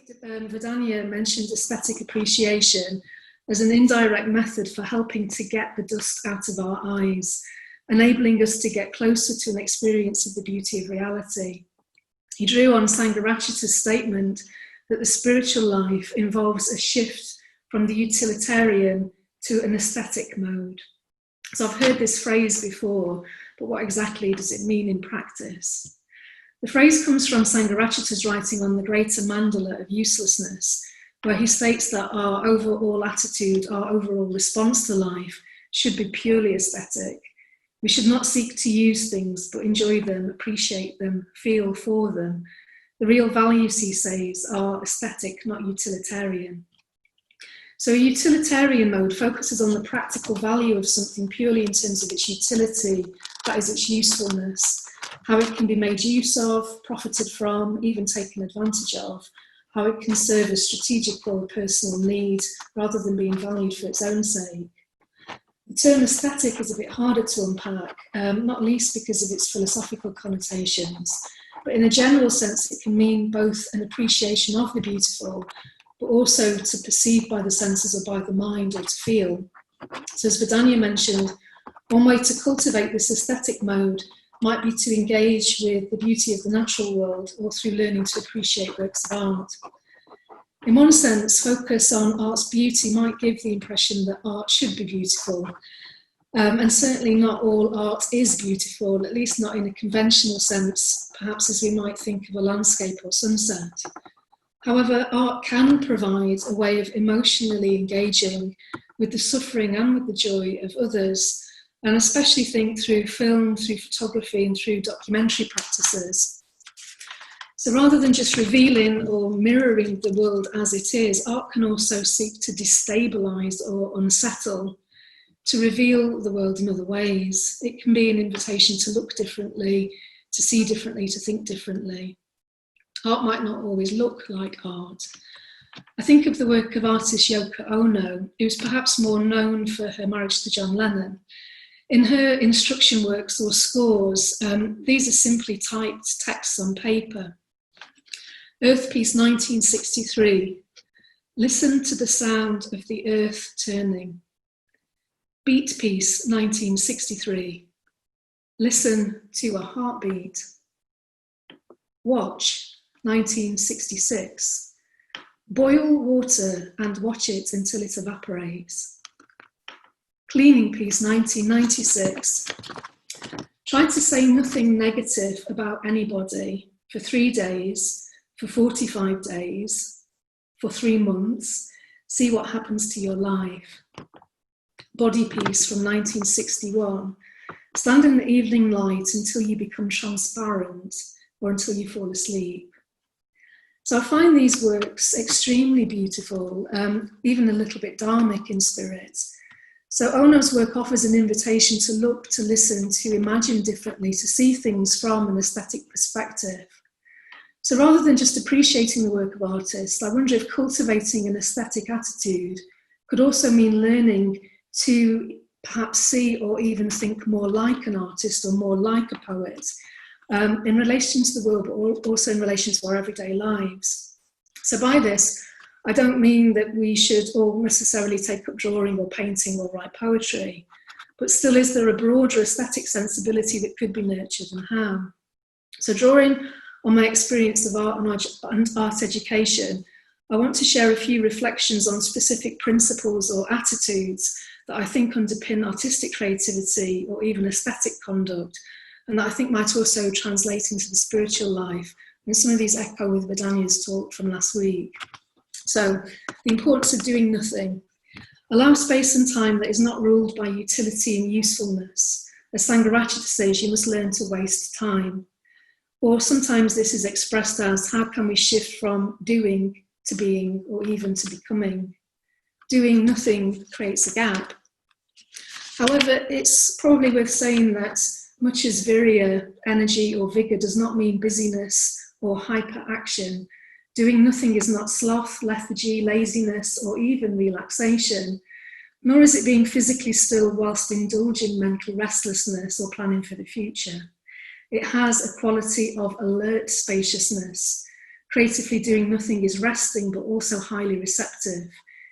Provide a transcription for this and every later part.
Vandanya mentioned aesthetic appreciation as an indirect method for helping to get the dust out of our eyes, enabling us to get closer to an experience of the beauty of reality. He drew on Sangharakshita's statement that the spiritual life involves a shift from the utilitarian to an aesthetic mode. So I've heard this phrase before, but what exactly does it mean in practice? The phrase comes from Sangharakshita's writing on the greater mandala of uselessness, where he states that our overall attitude, our overall response to life should be purely aesthetic. We should not seek to use things, but enjoy them, appreciate them, feel for them. The real values, he says, are aesthetic, not utilitarian. So a utilitarian mode focuses on the practical value of something purely in terms of its utility, that is its usefulness, how it can be made use of, profited from, even taken advantage of, how it can serve a strategic or personal need rather than being valued for its own sake. The term aesthetic is a bit harder to unpack, not least because of its philosophical connotations, but in a general sense it can mean both an appreciation of the beautiful, but also to perceive by the senses or by the mind or to feel. So as Vandanya mentioned, one way to cultivate this aesthetic mode might be to engage with the beauty of the natural world or through learning to appreciate works of art. In one sense, focus on art's beauty might give the impression that art should be beautiful. And certainly not all art is beautiful, at least not in a conventional sense, perhaps as we might think of a landscape or sunset. However, art can provide a way of emotionally engaging with the suffering and with the joy of others, and especially think through film, through photography and through documentary practices. So rather than just revealing or mirroring the world as it is, art can also seek to destabilise or unsettle, to reveal the world in other ways. It can be an invitation to look differently, to see differently, to think differently. Art might not always look like art. I think of the work of artist Yoko Ono, who's perhaps more known for her marriage to John Lennon. In her instruction works or scores, these are simply typed texts on paper. Earth Piece 1963, listen to the sound of the earth turning. Beat Piece 1963, listen to a heartbeat. Watch 1966, boil water and watch it until it evaporates. Cleaning Piece 1996, try to say nothing negative about anybody for 3 days, for 45 days, for 3 months, see what happens to your life. Body Piece from 1961, stand in the evening light until you become transparent or until you fall asleep. So I find these works extremely beautiful, even a little bit dharmic in spirit. So Ono's work offers an invitation to look, to listen, to imagine differently, to see things from an aesthetic perspective. So rather than just appreciating the work of artists, I wonder if cultivating an aesthetic attitude could also mean learning to perhaps see or even think more like an artist or more like a poet in relation to the world, but also in relation to our everyday lives. So by this, I don't mean that we should all necessarily take up drawing or painting or write poetry, but still is there a broader aesthetic sensibility that could be nurtured, and how? So drawing on my experience of art and art education, I want to share a few reflections on specific principles or attitudes that I think underpin artistic creativity or even aesthetic conduct, and that I think might also translate into the spiritual life. And some of these echo with Vandanya's talk from last week. So, the importance of doing nothing. Allow space and time that is not ruled by utility and usefulness. As Sangharakshita says, you must learn to waste time. Or sometimes this is expressed as, how can we shift from doing to being, or even to becoming? Doing nothing creates a gap. However, it's probably worth saying that much as virya, energy or vigour does not mean busyness or hyper-action, doing nothing is not sloth, lethargy, laziness, or even relaxation, nor is it being physically still whilst indulging mental restlessness or planning for the future. It has a quality of alert spaciousness, Creatively doing nothing is resting, but also highly receptive.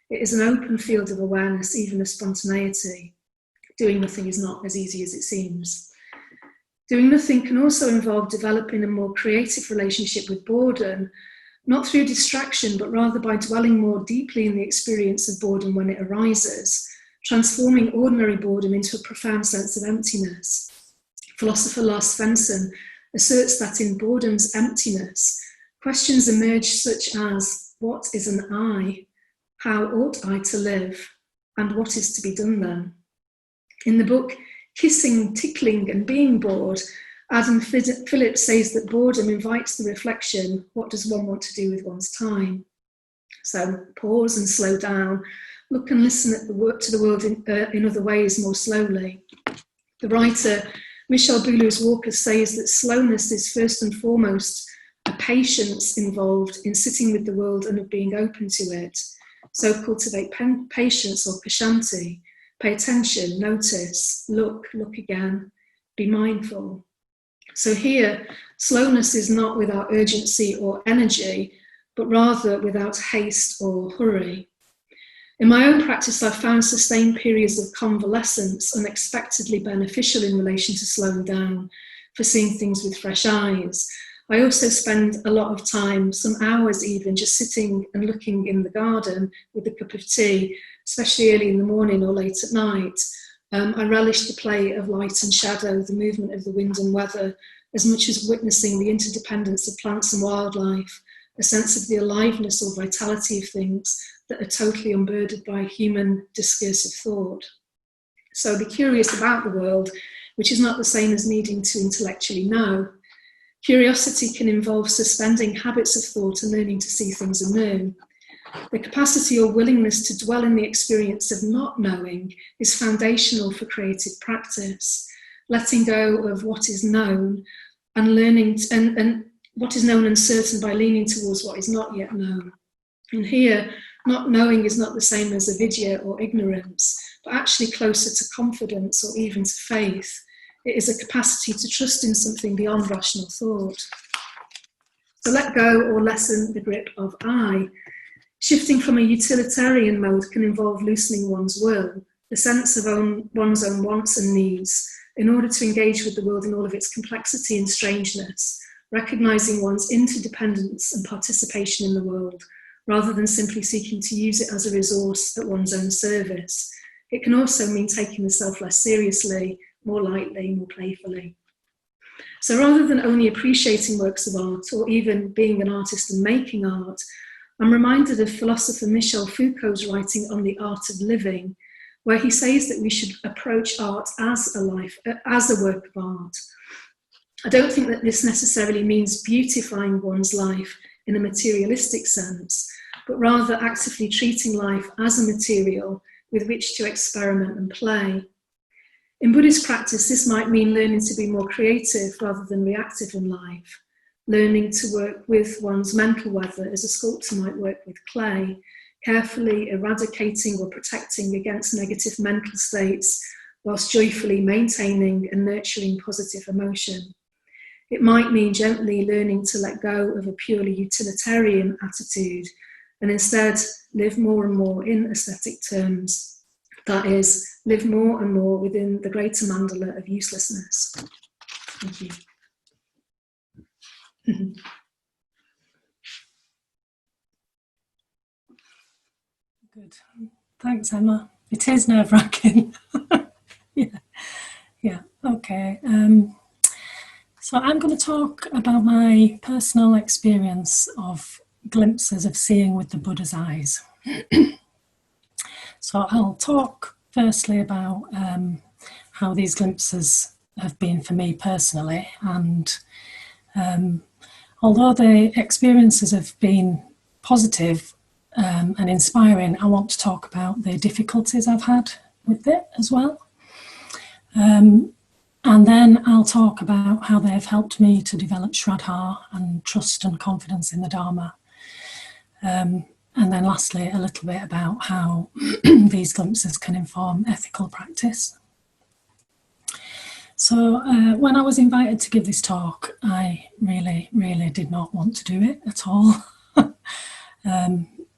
It is an open field of awareness, even of spontaneity. Doing nothing is not as easy as it seems. Doing nothing can also involve developing a more creative relationship with boredom, not through distraction, but rather by dwelling more deeply in the experience of boredom when it arises, transforming ordinary boredom into a profound sense of emptiness. Philosopher Lars Svensson asserts that in boredom's emptiness, questions emerge such as, what is an I? How ought I to live? And what is to be done then? In the book Kissing, Tickling and Being Bored, Adam Phillips says that boredom invites the reflection, what does one want to do with one's time? So pause and slow down, look and listen at to the world in other ways more slowly. The writer Michel Boulouz-Walker says that slowness is first and foremost a patience involved in sitting with the world and of being open to it. So cultivate patience or pashanti. Pay attention, notice, look again, be mindful. So here, slowness is not without urgency or energy, but rather without haste or hurry. In my own practice, I've found sustained periods of convalescence unexpectedly beneficial in relation to slowing down, for seeing things with fresh eyes. I also spend a lot of time, some hours even, just sitting and looking in the garden with a cup of tea, especially early in the morning or late at night. I relish the play of light and shadow, the movement of the wind and weather, as much as witnessing the interdependence of plants and wildlife, a sense of the aliveness or vitality of things that are totally unburdened by human discursive thought. So be curious about the world, which is not the same as needing to intellectually know. Curiosity can involve suspending habits of thought and learning to see things anew. The capacity or willingness to dwell in the experience of not knowing is foundational for creative practice. Letting go of what is known and learning and what is known and certain by leaning towards what is not yet known. And here, not knowing is not the same as avidya or ignorance, but actually closer to confidence or even to faith. It is a capacity to trust in something beyond rational thought. So let go or lessen the grip of I. Shifting from a utilitarian mode can involve loosening one's will, the sense of one's own wants and needs, in order to engage with the world in all of its complexity and strangeness, recognizing one's interdependence and participation in the world, rather than simply seeking to use it as a resource at one's own service. It can also mean taking the self less seriously, more lightly, more playfully. So rather than only appreciating works of art or even being an artist and making art, I'm reminded of philosopher Michel Foucault's writing on the art of living, where he says that we should approach art as a work of art. I don't think that this necessarily means beautifying one's life in a materialistic sense, but rather actively treating life as a material with which to experiment and play. In Buddhist practice, this might mean learning to be more creative rather than reactive in life, learning to work with one's mental weather as a sculptor might work with clay, carefully eradicating or protecting against negative mental states whilst joyfully maintaining and nurturing positive emotion. It might mean gently learning to let go of a purely utilitarian attitude and instead live more and more in aesthetic terms. That is, live more and more within the greater mandala of uselessness. Thank you. Good. Thanks, Emma. It is nerve-wracking. Yeah. Okay. So I'm going to talk about my personal experience of glimpses of seeing with the Buddha's eyes. So I'll talk firstly about how these glimpses have been for me personally, and although the experiences have been positive and inspiring, I want to talk about the difficulties I've had with it as well. And then I'll talk about how they've helped me to develop Shraddha and trust and confidence in the Dharma. And then lastly, a little bit about how these glimpses can inform ethical practice. So when I was invited to give this talk, I really, really did not want to do it at all.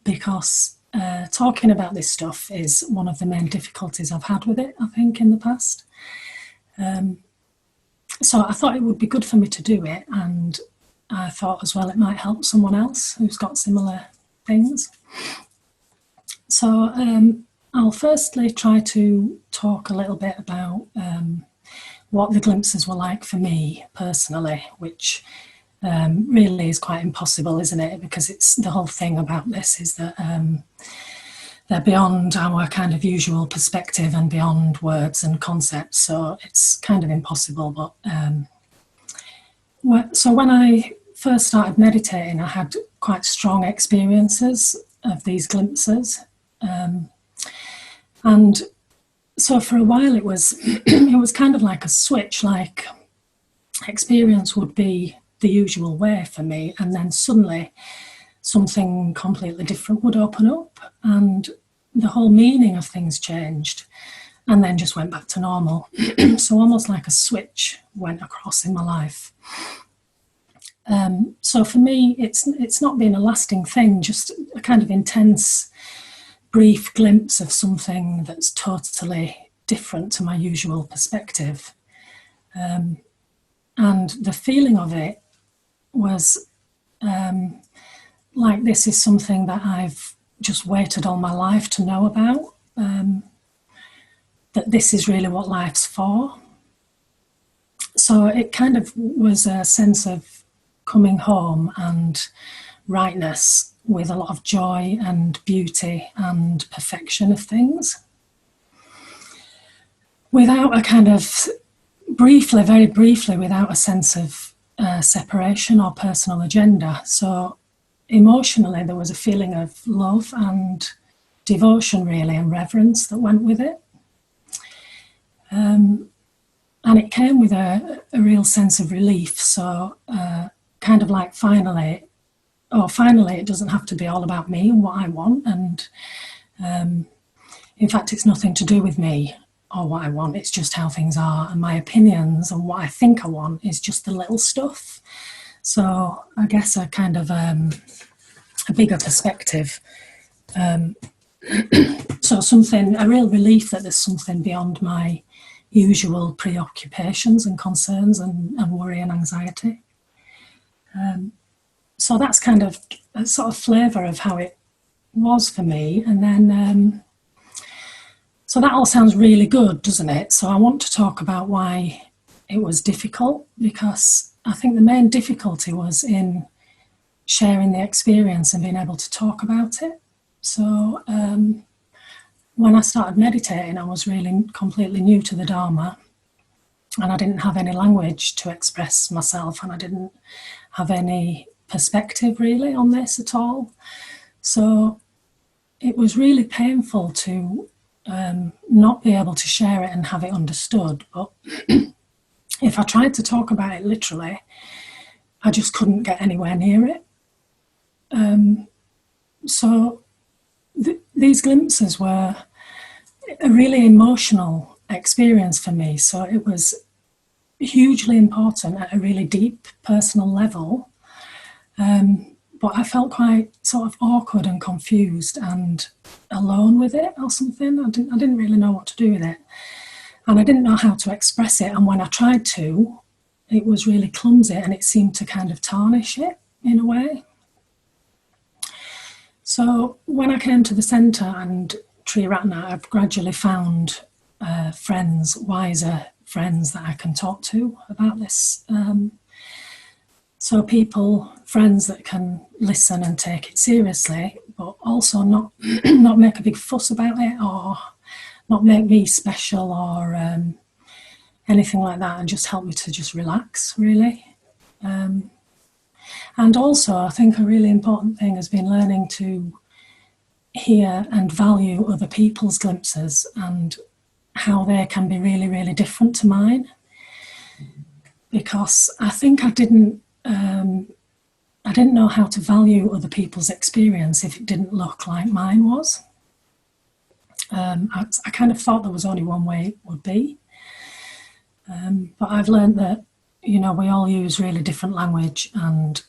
Because talking about this stuff is one of the main difficulties I've had with it, I think, in the past. So I thought it would be good for me to do it, and I thought as well it might help someone else who's got similar things. So I'll firstly try to talk a little bit about what the glimpses were like for me personally, which really is quite impossible, isn't it? Because it's the whole thing about this is that they're beyond our kind of usual perspective and beyond words and concepts, so it's kind of impossible. But so when I first started meditating, I had quite strong experiences of these glimpses, and so for a while it was it was kind of like a switch, like experience would be the usual way for me, and then suddenly something completely different would open up and the whole meaning of things changed and then just went back to normal. So almost like a switch went across in my life. So for me, it's not been a lasting thing, just a kind of intense, brief glimpse of something that's totally different to my usual perspective. And the feeling of it was like this is something that I've just waited all my life to know about, that this is really what life's for. So it kind of was a sense of coming home and rightness with a lot of joy and beauty and perfection of things, without a kind of briefly, very briefly, without a sense of separation or personal agenda. So emotionally there was a feeling of love and devotion really, and reverence that went with it. And it came with a real sense of relief. So kind of like finally it doesn't have to be all about me and what I want, and in fact it's nothing to do with me or what I want, it's just how things are, and my opinions and what I think I want is just the little stuff. So I guess a kind of a bigger perspective. So a real relief that there's something beyond my usual preoccupations and concerns and worry and anxiety. So that's kind of a sort of flavour of how it was for me. And then, so that all sounds really good, doesn't it? So I want to talk about why it was difficult, because I think the main difficulty was in sharing the experience and being able to talk about it. So when I started meditating, I was really completely new to the Dharma, and I didn't have any language to express myself, and I didn't have any perspective really on this at all. So it was really painful to not be able to share it and have it understood. But if I tried to talk about it literally, I just couldn't get anywhere near it. So these glimpses were a really emotional experience for me. So it was hugely important at a really deep personal level. But I felt quite sort of awkward and confused and alone with it or something. I didn't really know what to do with it. And I didn't know how to express it. And when I tried to, it was really clumsy and it seemed to kind of tarnish it in a way. So when I came to the centre and Triratna, I've gradually found friends, wiser friends that I can talk to about this. So friends that can listen and take it seriously, but also not make a big fuss about it or not make me special or anything like that, and just help me to just relax, really. And also, I think a really important thing has been learning to hear and value other people's glimpses and how they can be really, really different to mine. Because I think I didn't know how to value other people's experience if it didn't look like mine was. I kind of thought there was only one way it would be. But I've learned that, we all use really different language and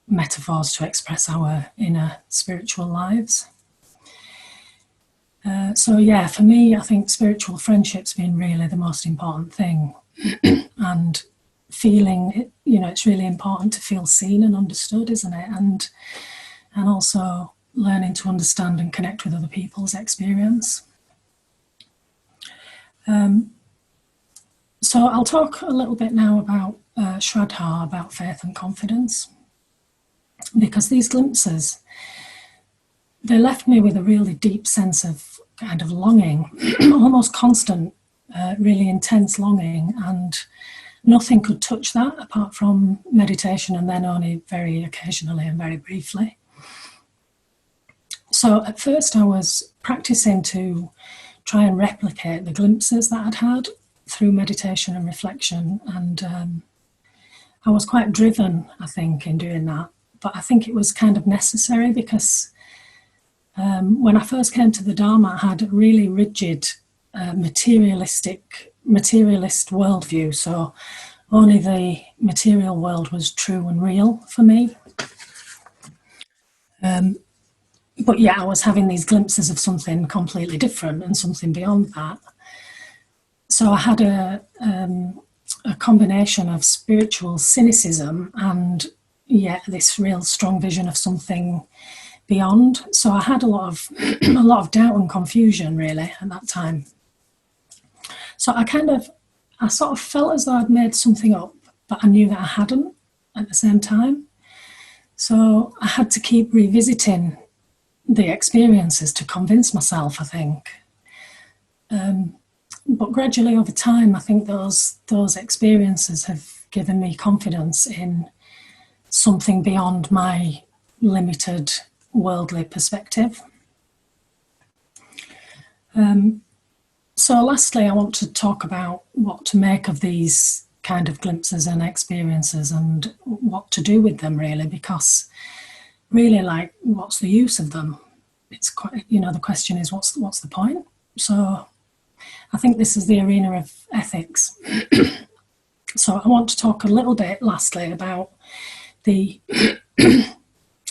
metaphors to express our inner spiritual lives. So yeah, for me, I think spiritual friendship's been really the most important thing. And feeling, it's really important to feel seen and understood, isn't it? And also learning to understand and connect with other people's experience. So I'll talk a little bit now about Shraddha, about faith and confidence, because these glimpses, they left me with a really deep sense of kind of longing, almost constant, really intense longing, and nothing could touch that apart from meditation, and then only very occasionally and very briefly. So at first I was practicing to try and replicate the glimpses that I'd had through meditation and reflection, and I was quite driven, I think, in doing that. But I think it was kind of necessary because when I first came to the Dharma, I had a really rigid, materialist worldview. So only the material world was true and real for me. But yeah, I was having these glimpses of something completely different and something beyond that. So I had a combination of spiritual cynicism and this real strong vision of something beyond. So I had a lot of doubt and confusion really at that time. So I sort of felt as though I'd made something up, but I knew that I hadn't at the same time. So I had to keep revisiting the experiences to convince myself, I think. But gradually over time, I think those experiences have given me confidence in something beyond my limited worldly perspective. So lastly, I want to talk about what to make of these kind of glimpses and experiences and what to do with them really, because really, like, what's the use of them? It's quite, the question is, what's the point? So I think this is the arena of ethics. So I want to talk a little bit lastly about the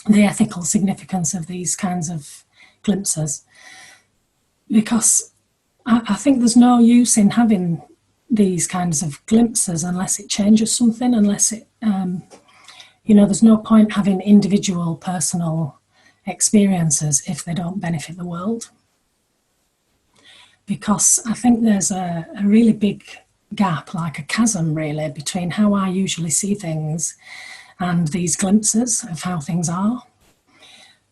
ethical significance of these kinds of glimpses, because I think there's no use in having these kinds of glimpses unless it changes something, unless it, there's no point having individual personal experiences if they don't benefit the world. Because I think there's a really big gap, like a chasm really, between how I usually see things and these glimpses of how things are.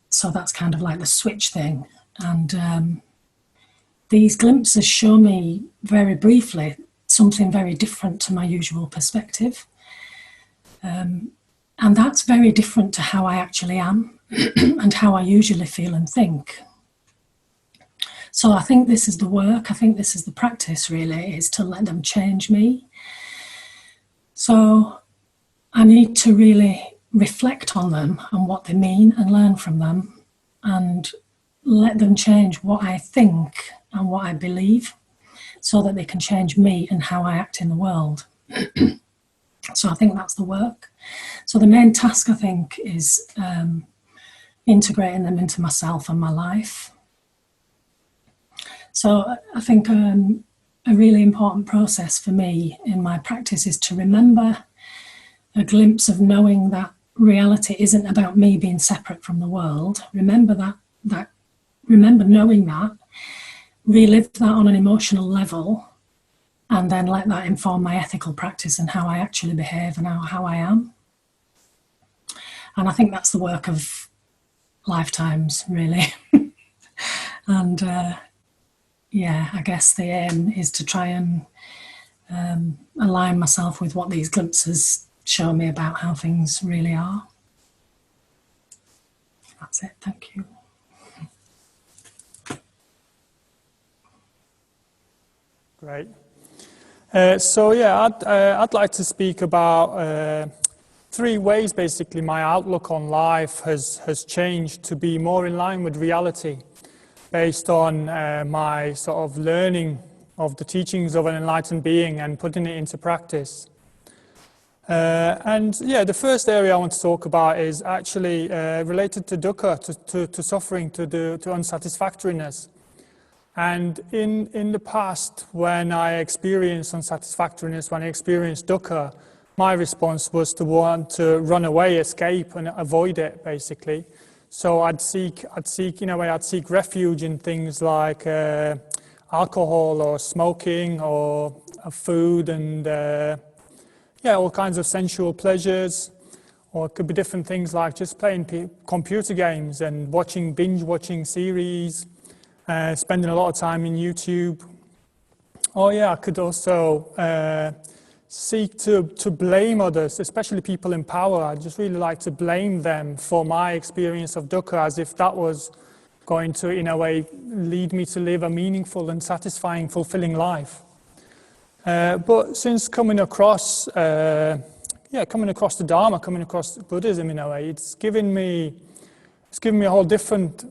So that's kind of like the switch thing. And these glimpses show me very briefly something very different to my usual perspective. And that's very different to how I actually am and how I usually feel and think. So I think this is the work, I think this is the practice really, is to let them change me. So I need to really reflect on them and what they mean and learn from them and let them change what I think and what I believe so that they can change me and how I act in the world. So I think that's the work. So the main task, I think, is integrating them into myself and my life. So I think a really important process for me in my practice is to remember a glimpse of knowing that reality isn't about me being separate from the world. Remember remember knowing that, relive that on an emotional level, and then let that inform my ethical practice and how I actually behave and how I am. And I think that's the work of lifetimes, really. And I guess the aim is to try and align myself with what these glimpses show me about how things really are. That's it, thank you. Great. I'd like to speak about 3 ways basically my outlook on life has changed to be more in line with reality based on my sort of learning of the teachings of an enlightened being and putting it into practice. And yeah, the first area I want to talk about is actually related to dukkha, to suffering, to unsatisfactoriness. And in the past, when I experienced unsatisfactoriness, when I experienced dukkha, my response was to want to run away, escape, and avoid it, basically. So I'd seek refuge in things like alcohol or smoking or food and all kinds of sensual pleasures. Or it could be different things like just playing computer games and binge watching series, spending a lot of time in YouTube. Or I could also seek to blame others, especially people in power. I just really like to blame them for my experience of dukkha, as if that was going to, in a way, lead me to live a meaningful and satisfying, fulfilling life. But since coming across the Dharma, coming across Buddhism in a way, it's given me a whole different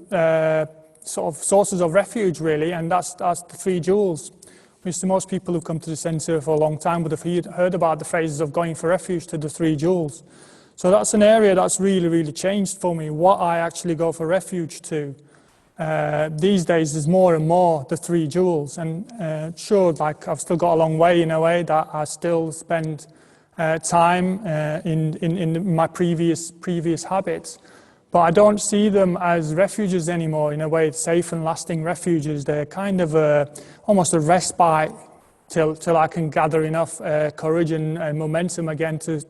sort of sources of refuge, really, and that's the three jewels. Which to most people who've come to the centre for a long time would have heard about the phrases of going for refuge to the three jewels. So that's an area that's really, really changed for me, what I actually go for refuge to. These days is more and more the three jewels, and sure, like I've still got a long way in a way that I still spend time in my previous habits. But I don't see them as refuges anymore, in a way, safe and lasting refuges. They're kind of almost a respite till I can gather enough courage and momentum again to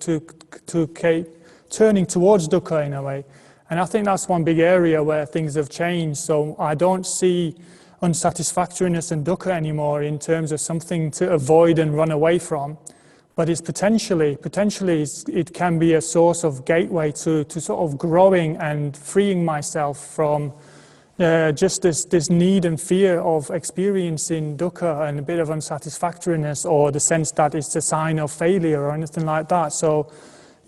keep turning towards dukkha in a way. And I think that's one big area where things have changed. So I don't see unsatisfactoriness and dukkha anymore in terms of something to avoid and run away from. But it's potentially it can be a source of gateway to sort of growing and freeing myself from just this need and fear of experiencing dukkha and a bit of unsatisfactoriness, or the sense that it's a sign of failure or anything like that. So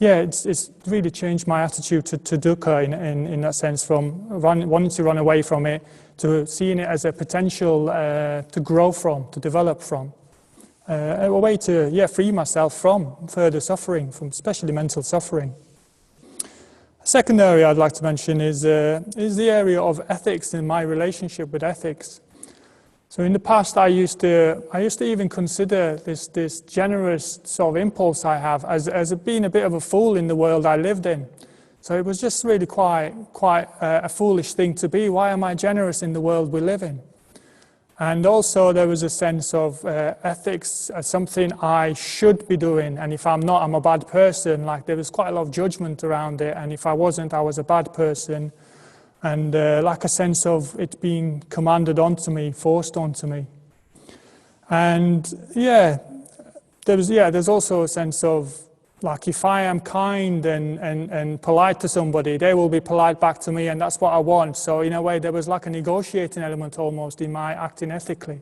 it's really changed my attitude to dukkha in that sense, from wanting to run away from it to seeing it as a potential to grow from, to develop from. A way to free myself from further suffering, from especially mental suffering. A second area I'd like to mention is the area of ethics and my relationship with ethics. So in the past, I used to even consider this generous sort of impulse I have as being a bit of a fool in the world I lived in. So it was just really quite a foolish thing to be. Why am I generous in the world we live in? And also there was a sense of ethics as something I should be doing, and if I'm not, I'm a bad person. Like there was quite a lot of judgment around it, and if I wasn't, I was a bad person. And like a sense of it being commanded onto me, forced onto me. And there's also a sense of, like, if I am kind and polite to somebody, they will be polite back to me, and that's what I want. So in a way, there was like a negotiating element almost in my acting ethically.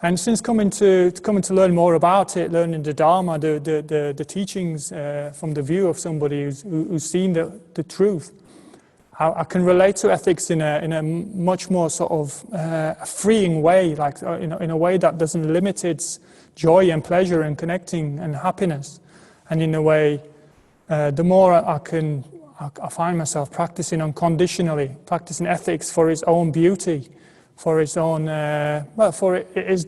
And since coming to learn more about it, learning the Dharma, the teachings from the view of somebody who's seen the truth, I can relate to ethics in a much more sort of freeing way, like in a way that doesn't limit its joy and pleasure and connecting and happiness. And in a way, the more I find myself practicing unconditionally, practicing ethics for its own beauty, for its own, it is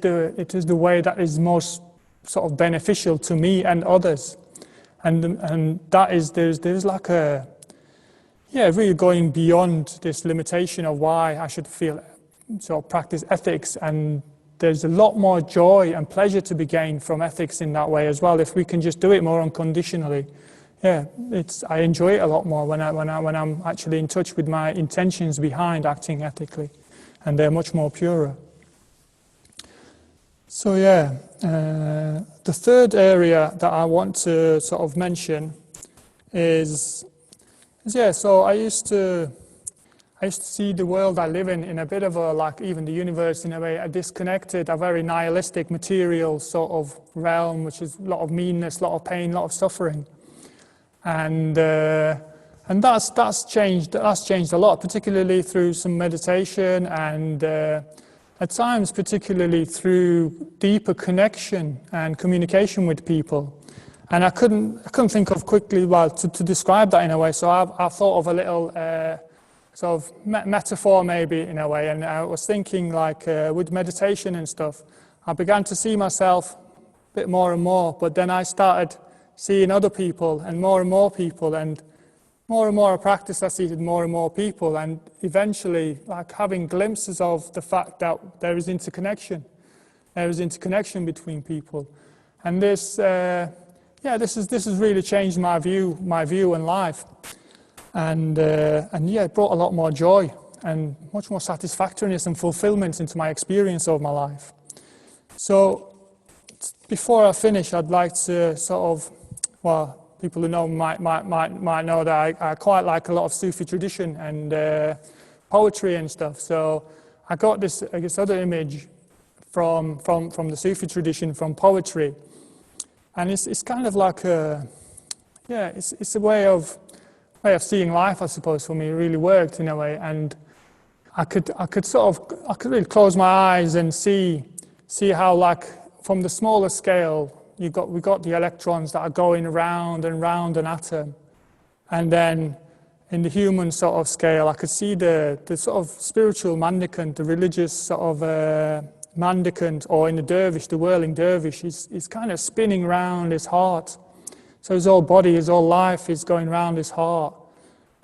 the way that is most sort of beneficial to me and others, and that is there's like a really going beyond this limitation of why I should practice ethics, and there's a lot more joy and pleasure to be gained from ethics in that way as well. If we can just do it more unconditionally, I enjoy it a lot more when I'm actually in touch with my intentions behind acting ethically, and they're much more purer. So the third area that I want to sort of mention is so I used to see the world I live in a bit of a, like even the universe in a way, a disconnected, a very nihilistic material sort of realm, which is a lot of meanness, a lot of pain, a lot of suffering. And that's changed a lot, particularly through some meditation and at times particularly through deeper connection and communication with people. And I couldn't think of quickly, well, to describe that in a way, so I thought of a little sort of metaphor maybe in a way, and I was thinking like with meditation and stuff, I began to see myself a bit more and more, but then I started seeing other people and more people, and more I practiced, I see more and more people, and eventually like having glimpses of the fact that there is interconnection between people. And this has really changed my view in life. And yeah, it brought a lot more joy and much more satisfactoriness and fulfillment into my experience of my life. So before I finish, I'd like to sort of, well, people who know might know that I quite like a lot of Sufi tradition and poetry and stuff. So I got this, I guess, other image from the Sufi tradition, from poetry, and it's kind of like it's a way of seeing life, I suppose. For me, it really worked in a way, and I could really close my eyes and see how, like, from the smaller scale, we got the electrons that are going round and round an atom, and then in the human sort of scale, I could see the sort of spiritual mendicant, the religious sort of mendicant, or in the dervish, the whirling dervish, is kind of spinning round his heart. So his whole body, his whole life is going round his heart.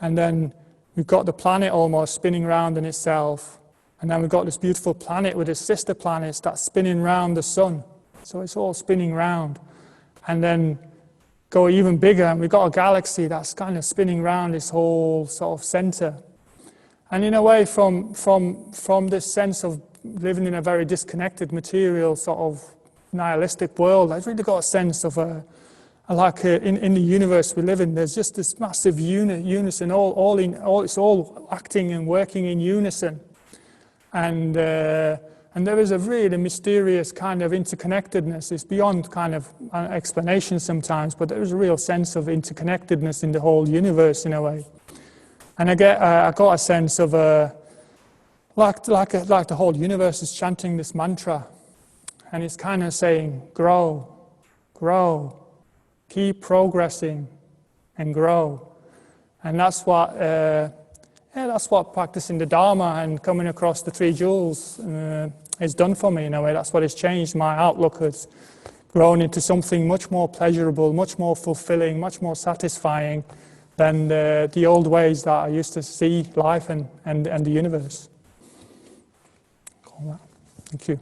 And then we've got the planet almost spinning round in itself. And then we've got this beautiful planet with its sister planets that's spinning round the sun. So it's all spinning round. And then go even bigger, and we've got a galaxy that's kind of spinning round this whole sort of center. And in a way, from this sense of living in a very disconnected, material, sort of nihilistic world, I've really got a sense of in the universe we live in, there's just this massive unison, it's all acting and working in unison. And there is a really mysterious kind of interconnectedness. It's beyond kind of explanation sometimes, but there is a real sense of interconnectedness in the whole universe in a way. And I got a sense of like the whole universe is chanting this mantra, and it's kind of saying, grow, grow, keep progressing, and grow. And that's what practicing the Dharma and coming across the three jewels has done for me in a way. That's what has changed. My outlook has grown into something much more pleasurable, much more fulfilling, much more satisfying than the old ways that I used to see life and the universe. Thank you.